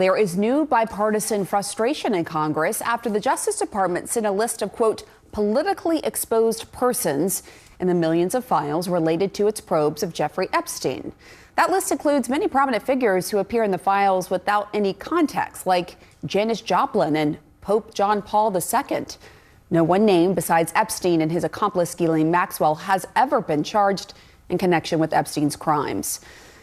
There is new bipartisan frustration in Congress after the Justice Department sent a list of, quote, politically exposed persons in the millions of files related to its probes of Jeffrey Epstein. That list includes many prominent figures who appear in the files without any context, like Janis Joplin and Pope John Paul II. No one name besides Epstein and his accomplice Ghislaine Maxwell has ever been charged in connection with Epstein's crimes.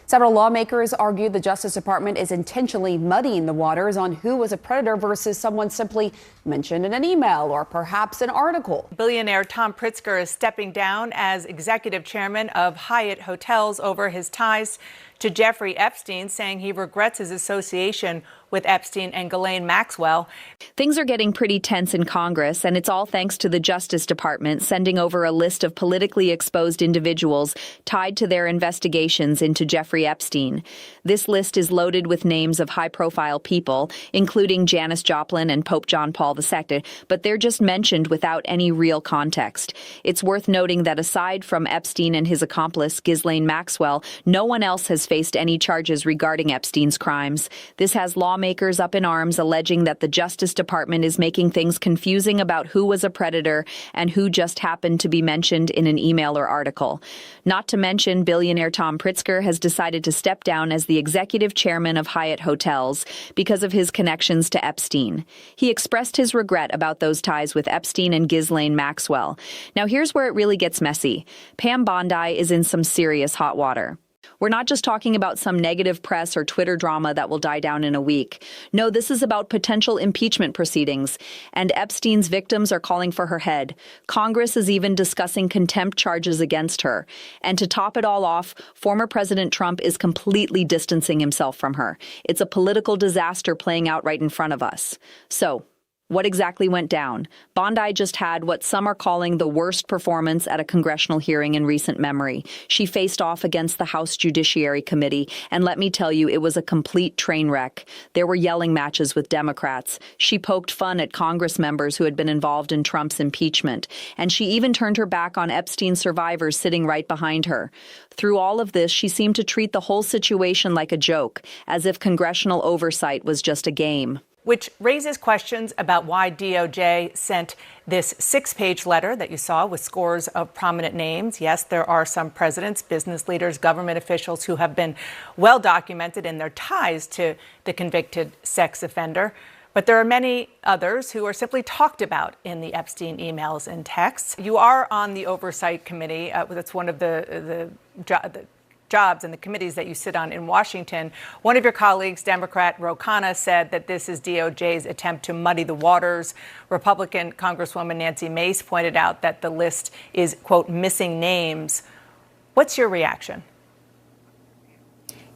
Several lawmakers argue the Justice Department is intentionally muddying the waters on who was a predator versus someone simply mentioned in an email or perhaps an article. Billionaire Tom Pritzker is stepping down as executive chairman of Hyatt Hotels over his ties to Jeffrey Epstein, saying he regrets his association with Epstein and Ghislaine Maxwell. Things are getting pretty tense in Congress, and it's all thanks to the Justice Department sending over a list of politically exposed individuals tied to their investigations into Jeffrey Epstein. This list is loaded with names of high-profile people, including Janis Joplin and Pope John Paul II, but they're just mentioned without any real context. It's worth noting that aside from Epstein and his accomplice, Ghislaine Maxwell, no one else has faced any charges regarding Epstein's crimes. This has lawmakers up in arms alleging that the Justice Department is making things confusing about who was a predator and who just happened to be mentioned in an email or article. Not to mention, billionaire Tom Pritzker has decided to step down as the executive chairman of Hyatt Hotels because of his connections to Epstein. He expressed his regret about those ties with Epstein and Ghislaine Maxwell. Now here's where it really gets messy. Pam Bondi is in some serious hot water. We're not just talking about some negative press or Twitter drama that will die down in a week. No, this is about potential impeachment proceedings, and Epstein's victims are calling for her head. Congress is even discussing contempt charges against her. And to top it all off, former President Trump is completely distancing himself from her. It's a political disaster playing out right in front of us. So, what exactly went down? Bondi just had what some are calling the worst performance at a congressional hearing in recent memory. She faced off against the House Judiciary Committee, and let me tell you, it was a complete train wreck. There were yelling matches with Democrats. She poked fun at Congress members who had been involved in Trump's impeachment, and she even turned her back on Epstein survivors sitting right behind her. Through all of this, she seemed to treat the whole situation like a joke, as if congressional oversight was just a game. Which raises questions about why DOJ sent this 6-page letter that you saw with scores of prominent names. Yes, there are some presidents, business leaders, government officials who have been well documented in their ties to the convicted sex offender. But there are many others who are simply talked about in the Epstein emails and texts. You are on the Oversight Committee. That's one of the jobs and the committees that you sit on in Washington. One of your colleagues, Democrat Ro Khanna, said that this is DOJ's attempt to muddy the waters. Republican Congresswoman Nancy Mace pointed out that the list is, quote, missing names. What's your reaction?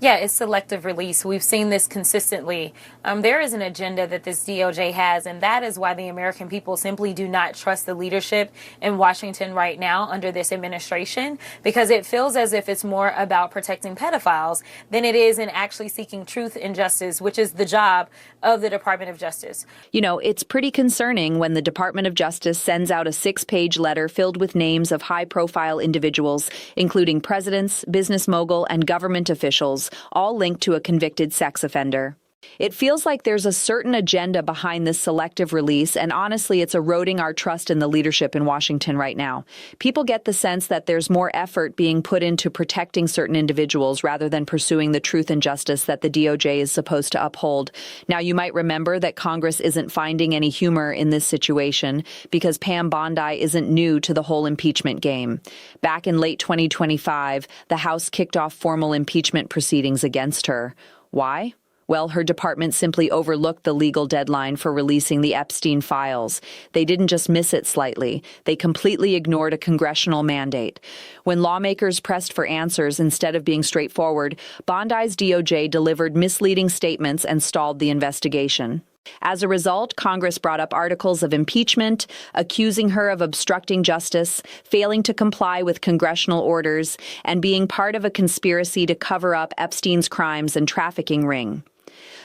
Yeah, it's selective release. We've seen this consistently. There is an agenda that this DOJ has, and that is why the American people simply do not trust the leadership in Washington right now under this administration, because it feels as if it's more about protecting pedophiles than it is in actually seeking truth and justice, which is the job of the Department of Justice. You know, it's pretty concerning when the Department of Justice sends out a 6-page letter filled with names of high-profile individuals, including presidents, business mogul, and government officials, all linked to a convicted sex offender. It feels like there's a certain agenda behind this selective release, and honestly, it's eroding our trust in the leadership in Washington right now. People get the sense that there's more effort being put into protecting certain individuals rather than pursuing the truth and justice that the DOJ is supposed to uphold. Now, you might remember that Congress isn't finding any humor in this situation because Pam Bondi isn't new to the whole impeachment game. Back in late 2025, the House kicked off formal impeachment proceedings against her. Why? Well, her department simply overlooked the legal deadline for releasing the Epstein files. They didn't just miss it slightly. They completely ignored a congressional mandate. When lawmakers pressed for answers instead of being straightforward, Bondi's DOJ delivered misleading statements and stalled the investigation. As a result, Congress brought up articles of impeachment, accusing her of obstructing justice, failing to comply with congressional orders, and being part of a conspiracy to cover up Epstein's crimes and trafficking ring.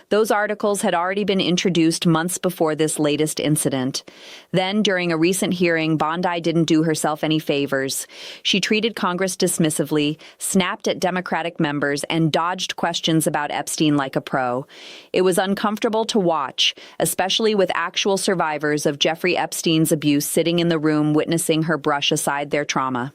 Those articles had already been introduced months before this latest incident. Then, during a recent hearing, Bondi didn't do herself any favors. She treated Congress dismissively, snapped at Democratic members, and dodged questions about Epstein like a pro. It was uncomfortable to watch, especially with actual survivors of Jeffrey Epstein's abuse sitting in the room witnessing her brush aside their trauma.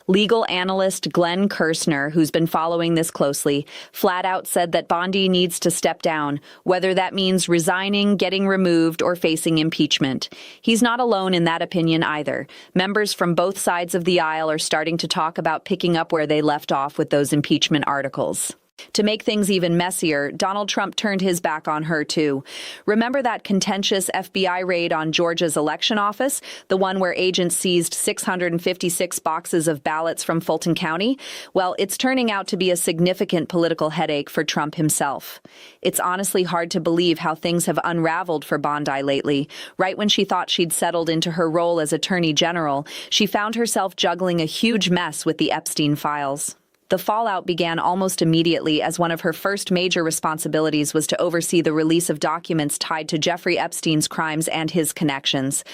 Legal analyst Glenn Kirshner, who's been following this closely, flat out said that Bondi needs to step down, whether that means resigning, getting removed, or facing impeachment. He's not alone in that opinion either. Members from both sides of the aisle are starting to talk about picking up where they left off with those impeachment articles. To make things even messier, Donald Trump turned his back on her, too. Remember that contentious FBI raid on Georgia's election office, the one where agents seized 656 boxes of ballots from Fulton County? Well, it's turning out to be a significant political headache for Trump himself. It's honestly hard to believe how things have unraveled for Bondi lately. Right when she thought she'd settled into her role as Attorney General, she found herself juggling a huge mess with the Epstein files. The fallout began almost immediately, as one of her first major responsibilities was to oversee the release of documents tied to Jeffrey Epstein's crimes and his connections.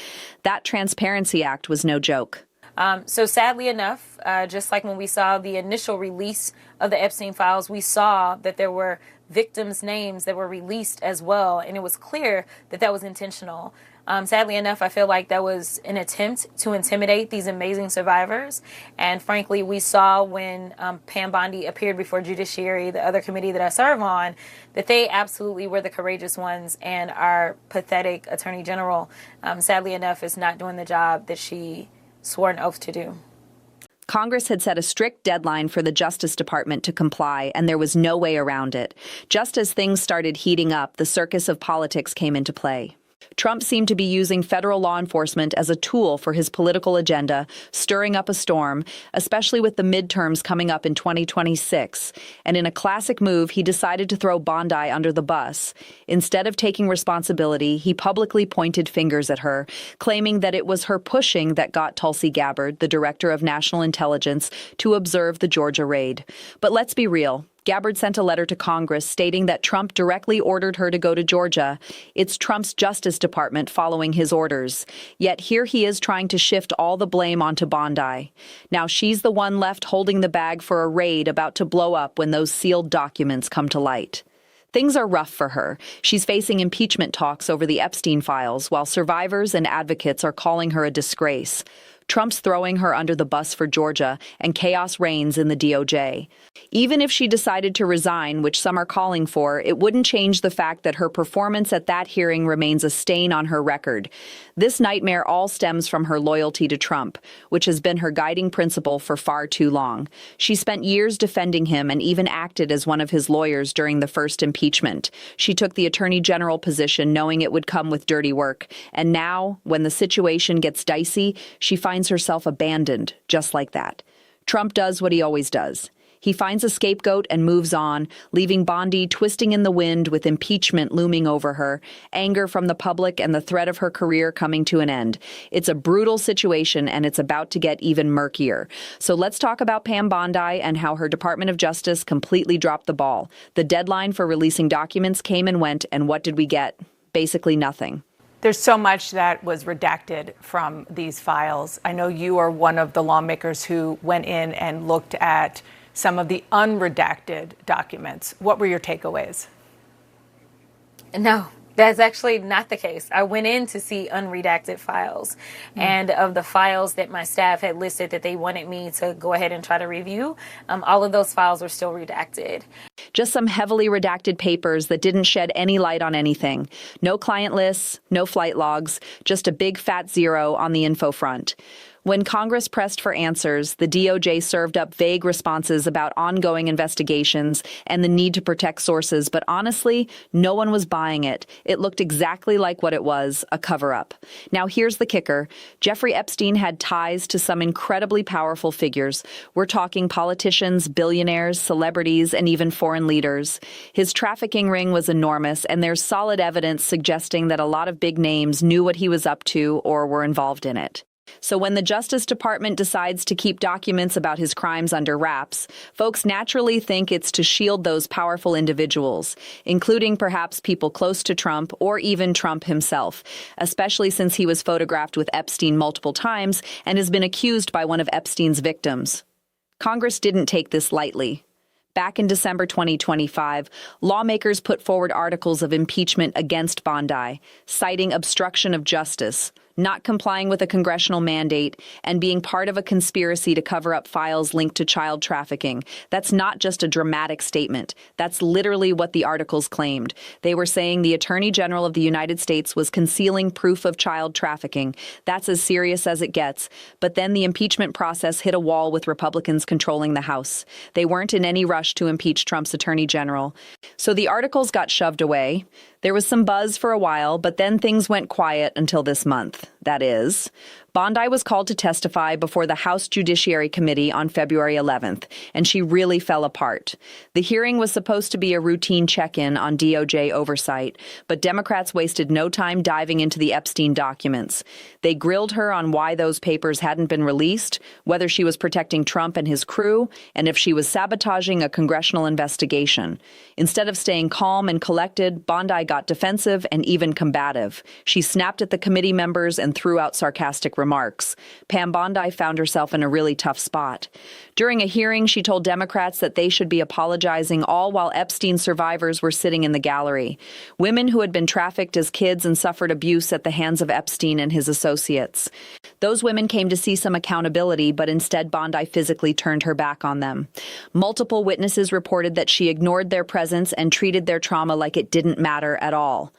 That Transparency Act was no joke. So sadly enough, just like when we saw the initial release of the Epstein files, we saw that there were victims' names that were released as well, and it was clear that that was intentional. Sadly enough, I feel like that was an attempt to intimidate these amazing survivors. And frankly, we saw when Pam Bondi appeared before Judiciary, the other committee that I serve on, that they absolutely were the courageous ones, and our pathetic Attorney General, sadly enough, is not doing the job that she swore an oath to do. Congress had set a strict deadline for the Justice Department to comply, and there was no way around it. Just as things started heating up, the circus of politics came into play. Trump seemed to be using federal law enforcement as a tool for his political agenda, stirring up a storm, especially with the midterms coming up in 2026. And in a classic move, he decided to throw Bondi under the bus. Instead of taking responsibility, he publicly pointed fingers at her, claiming that it was her pushing that got Tulsi Gabbard, the director of national intelligence, to observe the Georgia raid. But let's be real. Gabbard sent a letter to Congress stating that Trump directly ordered her to go to Georgia. It's Trump's Justice Department following his orders. Yet here he is trying to shift all the blame onto Bondi. Now she's the one left holding the bag for a raid about to blow up when those sealed documents come to light. Things are rough for her. She's facing impeachment talks over the Epstein files, while survivors and advocates are calling her a disgrace. Trump's throwing her under the bus for Georgia, and chaos reigns in the DOJ. Even if she decided to resign, which some are calling for, it wouldn't change the fact that her performance at that hearing remains a stain on her record. This nightmare all stems from her loyalty to Trump, which has been her guiding principle for far too long. She spent years defending him and even acted as one of his lawyers during the first impeachment. She took the Attorney General position knowing it would come with dirty work. And now, when the situation gets dicey, she finds herself abandoned, just like that. Trump does what he always does. He finds a scapegoat and moves on, leaving Bondi twisting in the wind with impeachment looming over her, anger from the public, and the threat of her career coming to an end. It's a brutal situation, and it's about to get even murkier. So let's talk about Pam Bondi and how her Department of Justice completely dropped the ball. The deadline for releasing documents came and went, and what did we get? Basically nothing. There's so much that was redacted from these files. I know you are one of the lawmakers who went in and looked at some of the unredacted documents. What were your takeaways? No, that's actually not the case. I went in to see unredacted files. And of the files that my staff had listed that they wanted me to go ahead and try to review, all of those files were still redacted. Just some heavily redacted papers that didn't shed any light on anything. No client lists, no flight logs, just a big fat zero on the info front. When Congress pressed for answers, the DOJ served up vague responses about ongoing investigations and the need to protect sources, but honestly, no one was buying it. It looked exactly like what it was, a cover-up. Now here's the kicker. Jeffrey Epstein had ties to some incredibly powerful figures. We're talking politicians, billionaires, celebrities, and even foreign leaders. His trafficking ring was enormous, and there's solid evidence suggesting that a lot of big names knew what he was up to or were involved in it. So when the Justice Department decides to keep documents about his crimes under wraps, folks naturally think it's to shield those powerful individuals, including perhaps people close to Trump or even Trump himself, especially since he was photographed with Epstein multiple times and has been accused by one of Epstein's victims. Congress didn't take this lightly. Back in December 2025, lawmakers put forward articles of impeachment against Bondi, citing obstruction of justice, not complying with a congressional mandate, and being part of a conspiracy to cover up files linked to child trafficking. That's not just a dramatic statement. That's literally what the articles claimed. They were saying the Attorney General of the United States was concealing proof of child trafficking. That's as serious as it gets. But then the impeachment process hit a wall with Republicans controlling the House. They weren't in any rush to impeach Trump's Attorney General. So the articles got shoved away. There was some buzz for a while, but then things went quiet until this month. That is, Bondi was called to testify before the House Judiciary Committee on February 11th, and she really fell apart. The hearing was supposed to be a routine check-in on DOJ oversight, but Democrats wasted no time diving into the Epstein documents. They grilled her on why those papers hadn't been released, whether she was protecting Trump and his crew, and if she was sabotaging a congressional investigation. Instead of staying calm and collected, Bondi got defensive and even combative. She snapped at the committee members and threw out sarcastic remarks. Pam Bondi found herself in a really tough spot. During a hearing, she told Democrats that they should be apologizing, all while Epstein survivors were sitting in the gallery. Women who had been trafficked as kids and suffered abuse at the hands of Epstein and his associates. Those women came to see some accountability, but instead Bondi physically turned her back on them. Multiple witnesses reported that she ignored their presence and treated their trauma like it didn't matter at all.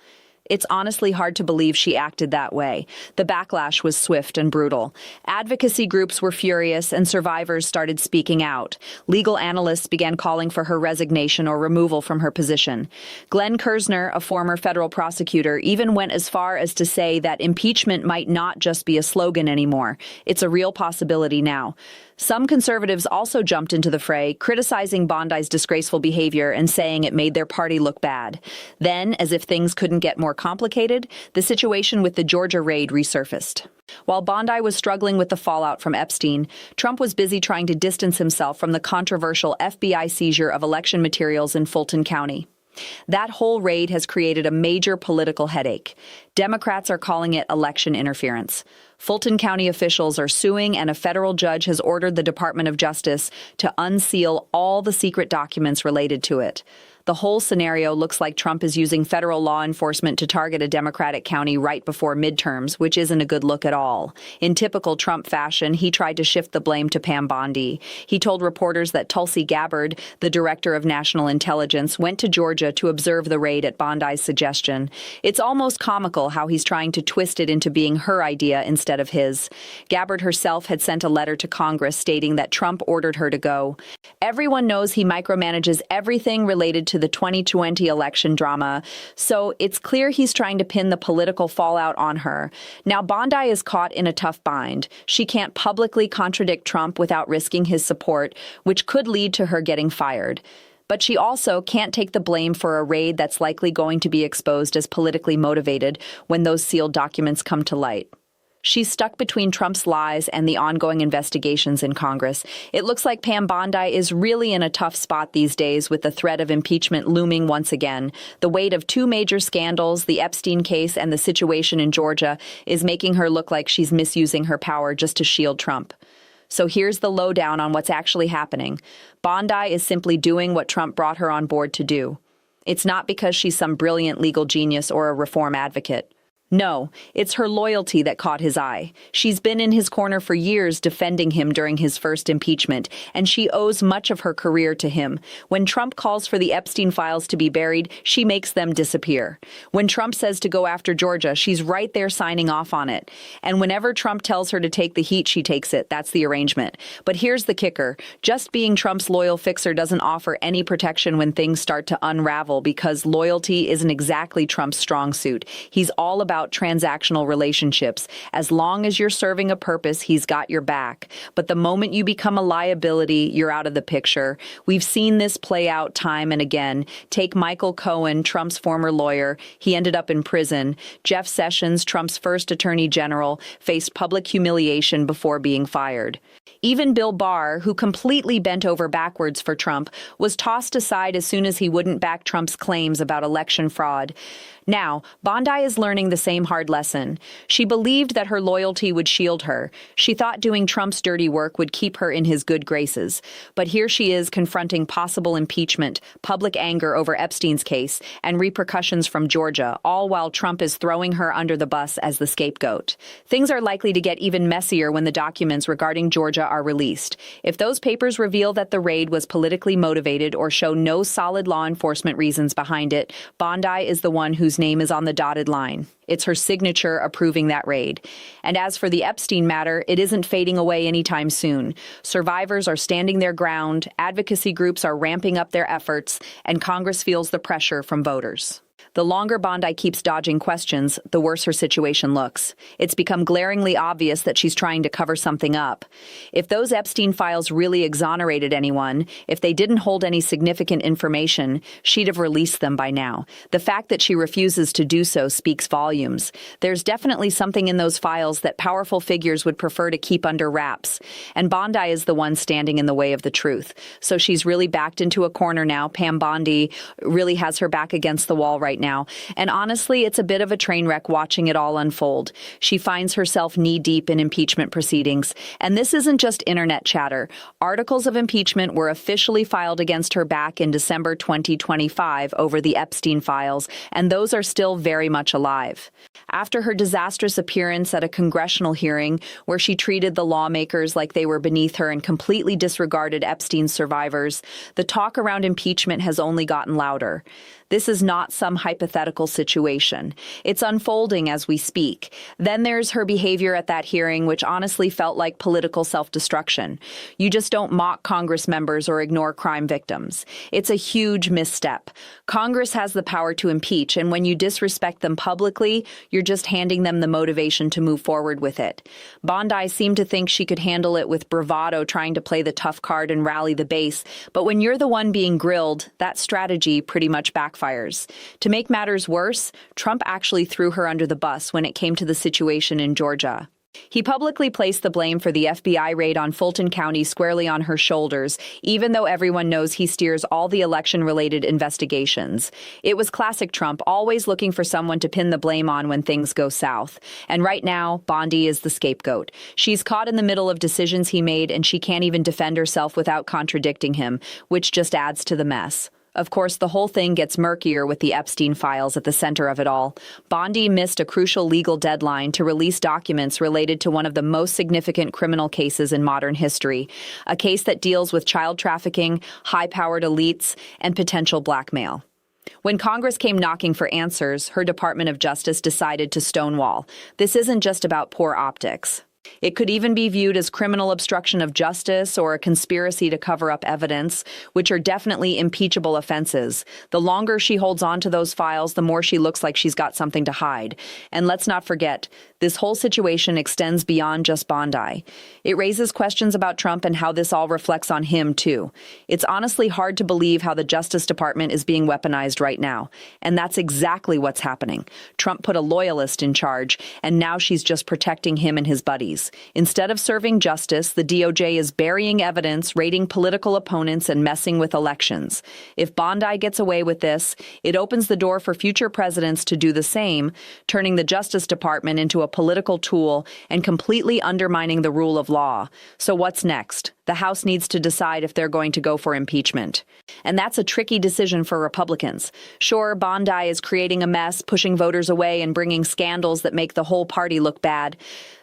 It's honestly hard to believe she acted that way. The backlash was swift and brutal. Advocacy groups were furious, and survivors started speaking out. Legal analysts began calling for her resignation or removal from her position. Glenn Kersner, a former federal prosecutor, even went as far as to say that impeachment might not just be a slogan anymore. It's a real possibility now. Some conservatives also jumped into the fray, criticizing Bondi's disgraceful behavior and saying it made their party look bad. Then, as if things couldn't get more complicated, the situation with the Georgia raid resurfaced. While Bondi was struggling with the fallout from Epstein, Trump was busy trying to distance himself from the controversial FBI seizure of election materials in Fulton County. That whole raid has created a major political headache. Democrats are calling it election interference. Fulton County officials are suing, and a federal judge has ordered the Department of Justice to unseal all the secret documents related to it. The whole scenario looks like Trump is using federal law enforcement to target a Democratic county right before midterms, which isn't a good look at all. In typical Trump fashion, he tried to shift the blame to Pam Bondi. He told reporters that Tulsi Gabbard, the director of national intelligence, went to Georgia to observe the raid at Bondi's suggestion. It's almost comical how he's trying to twist it into being her idea instead of his. Gabbard herself had sent a letter to Congress stating that Trump ordered her to go. Everyone knows he micromanages everything related to the 2020 election drama, so it's clear he's trying to pin the political fallout on her. Now, Bondi is caught in a tough bind. She can't publicly contradict Trump without risking his support, which could lead to her getting fired. But she also can't take the blame for a raid that's likely going to be exposed as politically motivated when those sealed documents come to light. She's stuck between Trump's lies and the ongoing investigations in Congress. It looks like Pam Bondi is really in a tough spot these days, with the threat of impeachment looming once again. The weight of two major scandals, the Epstein case and the situation in Georgia, is making her look like she's misusing her power just to shield Trump. So here's the lowdown on what's actually happening. Bondi is simply doing what Trump brought her on board to do. It's not because she's some brilliant legal genius or a reform advocate. No, it's her loyalty that caught his eye. She's been in his corner for years, defending him during his first impeachment, and she owes much of her career to him. When Trump calls for the Epstein files to be buried, she makes them disappear. When Trump says to go after Georgia, she's right there signing off on it. And whenever Trump tells her to take the heat, she takes it. That's the arrangement. But here's the kicker. Just being Trump's loyal fixer doesn't offer any protection when things start to unravel, because loyalty isn't exactly Trump's strong suit. He's all about about transactional relationships. As long as you're serving a purpose, he's got your back. But the moment you become a liability, you're out of the picture. We've seen this play out time and again. Take Michael Cohen, Trump's former lawyer. He ended up in prison. Jeff Sessions, Trump's first attorney general, faced public humiliation before being fired. Even Bill Barr, who completely bent over backwards for Trump, was tossed aside as soon as he wouldn't back Trump's claims about election fraud. Now, Bondi is learning the same hard lesson. She believed that her loyalty would shield her. She thought doing Trump's dirty work would keep her in his good graces. But here she is confronting possible impeachment, public anger over Epstein's case, and repercussions from Georgia, all while Trump is throwing her under the bus as the scapegoat. Things are likely to get even messier when the documents regarding Georgia are released. If those papers reveal that the raid was politically motivated or show no solid law enforcement reasons behind it, Bondi is the one whose name is on the dotted line. It's her signature approving that raid. And as for the Epstein matter, it isn't fading away anytime soon. Survivors are standing their ground, advocacy groups are ramping up their efforts, and Congress feels the pressure from voters. The longer Bondi keeps dodging questions, the worse her situation looks. It's become glaringly obvious that she's trying to cover something up. If those Epstein files really exonerated anyone, if they didn't hold any significant information, she'd have released them by now. The fact that she refuses to do so speaks volumes. There's definitely something in those files that powerful figures would prefer to keep under wraps. And Bondi is the one standing in the way of the truth. So she's really backed into a corner now. Pam Bondi really has her back against the wall right now. And honestly, it's a bit of a train wreck watching it all unfold. She finds herself knee-deep in impeachment proceedings. And this isn't just internet chatter. Articles of impeachment were officially filed against her back in December 2025 over the Epstein files, and those are still very much alive. After her disastrous appearance at a congressional hearing where she treated the lawmakers like they were beneath her and completely disregarded Epstein's survivors, the talk around impeachment has only gotten louder. This is not some hypothetical situation. It's unfolding as we speak. Then there's her behavior at that hearing, which honestly felt like political self-destruction. You just don't mock Congress members or ignore crime victims. It's a huge misstep. Congress has the power to impeach, and when you disrespect them publicly, you're just handing them the motivation to move forward with it. Bondi seemed to think she could handle it with bravado, trying to play the tough card and rally the base. But when you're the one being grilled, that strategy pretty much backfires. To make matters worse, Trump actually threw her under the bus when it came to the situation in Georgia. He publicly placed the blame for the FBI raid on Fulton County squarely on her shoulders, even though everyone knows he steers all the election-related investigations. It was classic Trump, always looking for someone to pin the blame on when things go south. And right now, Bondi is the scapegoat. She's caught in the middle of decisions he made, and she can't even defend herself without contradicting him, which just adds to the mess. Of course, the whole thing gets murkier with the Epstein files at the center of it all. Bondi missed a crucial legal deadline to release documents related to one of the most significant criminal cases in modern history, a case that deals with child trafficking, high-powered elites, and potential blackmail. When Congress came knocking for answers, her Department of Justice decided to stonewall. This isn't just about poor optics. It could even be viewed as criminal obstruction of justice or a conspiracy to cover up evidence, which are definitely impeachable offenses. The longer she holds on to those files, the more she looks like she's got something to hide. And let's not forget, this whole situation extends beyond just Bondi. It raises questions about Trump and how this all reflects on him, too. It's honestly hard to believe how the Justice Department is being weaponized right now. And that's exactly what's happening. Trump put a loyalist in charge, and now she's just protecting him and his buddies. Instead of serving justice, the DOJ is burying evidence, raiding political opponents, and messing with elections. If Bondi gets away with this, it opens the door for future presidents to do the same, turning the Justice Department into a political tool and completely undermining the rule of law. So what's next? The House needs to decide if they're going to go for impeachment. And that's a tricky decision for Republicans. Sure, Bondi is creating a mess, pushing voters away and bringing scandals that make the whole party look bad.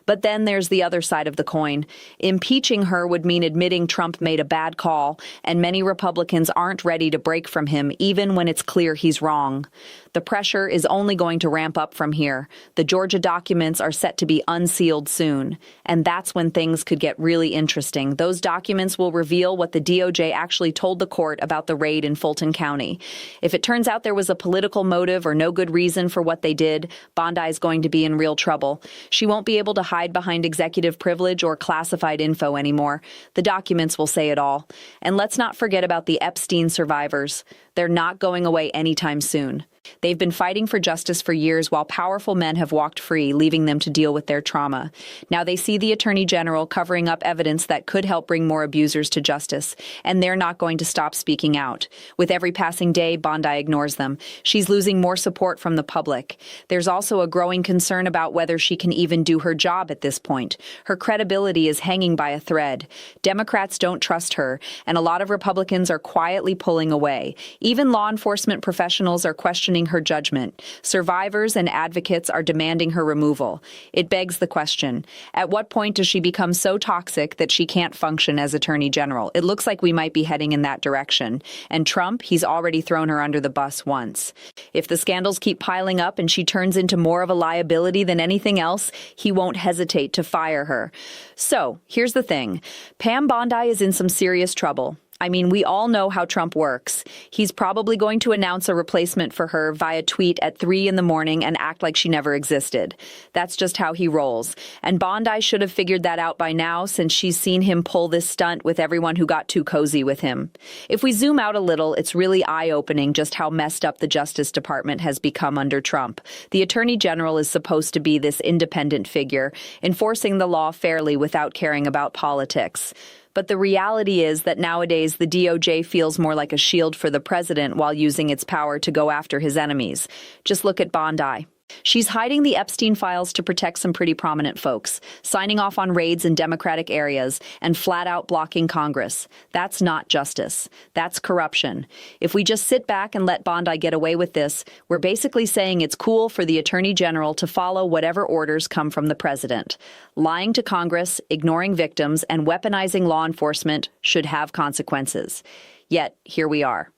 But then there's the other side of the coin. Impeaching her would mean admitting Trump made a bad call, and many Republicans aren't ready to break from him even when it's clear he's wrong. The pressure is only going to ramp up from here. The Georgia documents are set to be unsealed soon, and that's when things could get really interesting. Those documents will reveal what the DOJ actually told the court about the raid in Fulton County. If it turns out there was a political motive or no good reason for what they did, Bondi is going to be in real trouble. She won't be able to hide behind executive privilege or classified info anymore. The documents will say it all. And let's not forget about the Epstein survivors. They're not going away anytime soon. They've been fighting for justice for years while powerful men have walked free, leaving them to deal with their trauma. Now they see the Attorney General covering up evidence that could help bring more abusers to justice, and they're not going to stop speaking out. With every passing day, Bondi ignores them. She's losing more support from the public. There's also a growing concern about whether she can even do her job at this point. Her credibility is hanging by a thread. Democrats don't trust her, and a lot of Republicans are quietly pulling away. Even law enforcement professionals are questioning her judgment. Survivors and advocates are demanding her removal. It begs the question, at what point does she become so toxic that she can't function as Attorney General? It looks like we might be heading in that direction. And Trump, he's already thrown her under the bus once. If the scandals keep piling up and she turns into more of a liability than anything else, he won't hesitate to fire her. So, here's the thing. Pam Bondi is in some serious trouble. I mean, we all know how Trump works. He's probably going to announce a replacement for her via tweet at 3 in the morning and act like she never existed. That's just how he rolls. And Bondi should have figured that out by now, since she's seen him pull this stunt with everyone who got too cozy with him. If we zoom out a little, it's really eye-opening just how messed up the Justice Department has become under Trump. The Attorney General is supposed to be this independent figure, enforcing the law fairly without caring about politics. But the reality is that nowadays the DOJ feels more like a shield for the president while using its power to go after his enemies. Just look at Bondi. She's hiding the Epstein files to protect some pretty prominent folks, signing off on raids in Democratic areas, and flat out blocking Congress. That's not justice. That's corruption. If we just sit back and let Bondi get away with this, we're basically saying it's cool for the Attorney General to follow whatever orders come from the president. Lying to Congress, ignoring victims, and weaponizing law enforcement should have consequences. Yet, here we are.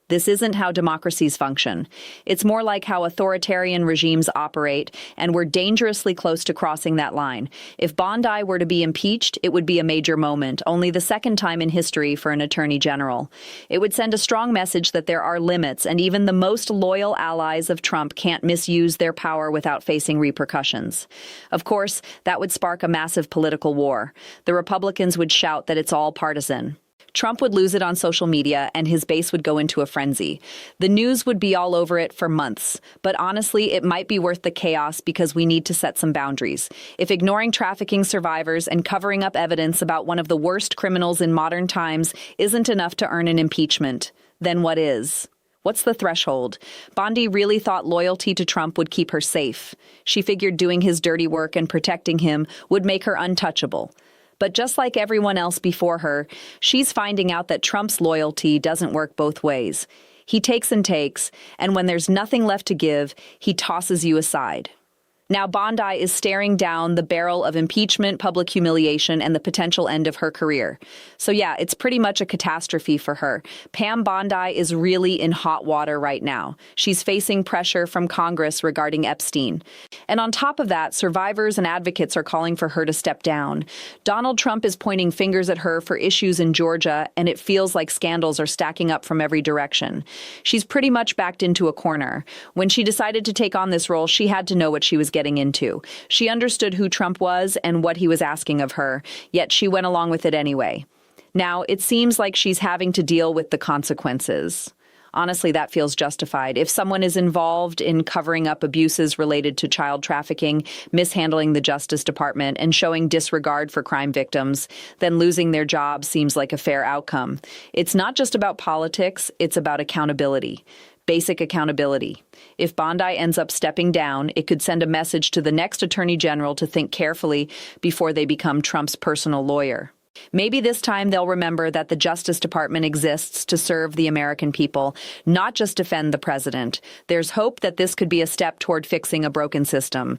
This isn't how democracies function. It's more like how authoritarian regimes operate, and we're dangerously close to crossing that line. If Bondi were to be impeached, it would be a major moment, only the second time in history for an attorney general. It would send a strong message that there are limits, and even the most loyal allies of Trump can't misuse their power without facing repercussions. Of course, that would spark a massive political war. The Republicans would shout that it's all partisan. Trump would lose it on social media, and his base would go into a frenzy. The news would be all over it for months. But honestly, it might be worth the chaos because we need to set some boundaries. If ignoring trafficking survivors and covering up evidence about one of the worst criminals in modern times isn't enough to earn an impeachment, then what is? What's the threshold? Bondi really thought loyalty to Trump would keep her safe. She figured doing his dirty work and protecting him would make her untouchable. But just like everyone else before her, she's finding out that Trump's loyalty doesn't work both ways. He takes and takes, and when there's nothing left to give, he tosses you aside. Now Bondi is staring down the barrel of impeachment, public humiliation, and the potential end of her career. So yeah, it's pretty much a catastrophe for her. Pam Bondi is really in hot water right now. She's facing pressure from Congress regarding Epstein. And on top of that, survivors and advocates are calling for her to step down. Donald Trump is pointing fingers at her for issues in Georgia, and it feels like scandals are stacking up from every direction. She's pretty much backed into a corner. When she decided to take on this role, she had to know what she was getting into. She understood who Trump was and what he was asking of her, yet she went along with it anyway. Now, it seems like she's having to deal with the consequences. Honestly, that feels justified. If someone is involved in covering up abuses related to child trafficking, mishandling the Justice Department, and showing disregard for crime victims, then losing their job seems like a fair outcome. It's not just about politics, it's about accountability. Basic accountability. If Bondi ends up stepping down, it could send a message to the next attorney general to think carefully before they become Trump's personal lawyer. Maybe this time they'll remember that the Justice Department exists to serve the American people, not just defend the president. There's hope that this could be a step toward fixing a broken system.